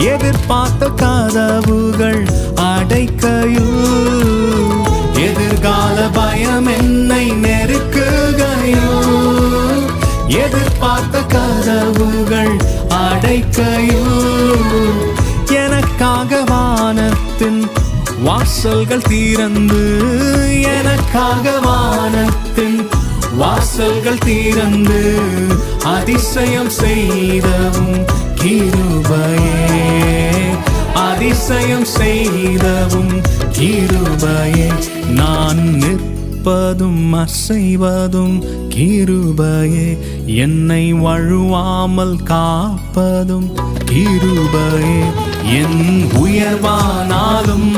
எதிர்பார்த்த கதவுகள் அடைக்கையில் எதிர்கால பயம் என்னை நெருக்குகையில் எதிர்பார்த்த கதவுகள் அடைக்கையில் எனக்காக வானத்தின் வாசல்கள் திறந்து எனக்காக வானத்தின் வாசல்கள் திறந்து அதிசயம் செய்தவும் கிருபையே அதிசயம் செய்தவும் கிருபையே நான் நிற்பதும் அசைவதும் கிருபையே என்னை வழுவாமல் காப்பதும் கிருபையே என் உயர்வானாலும்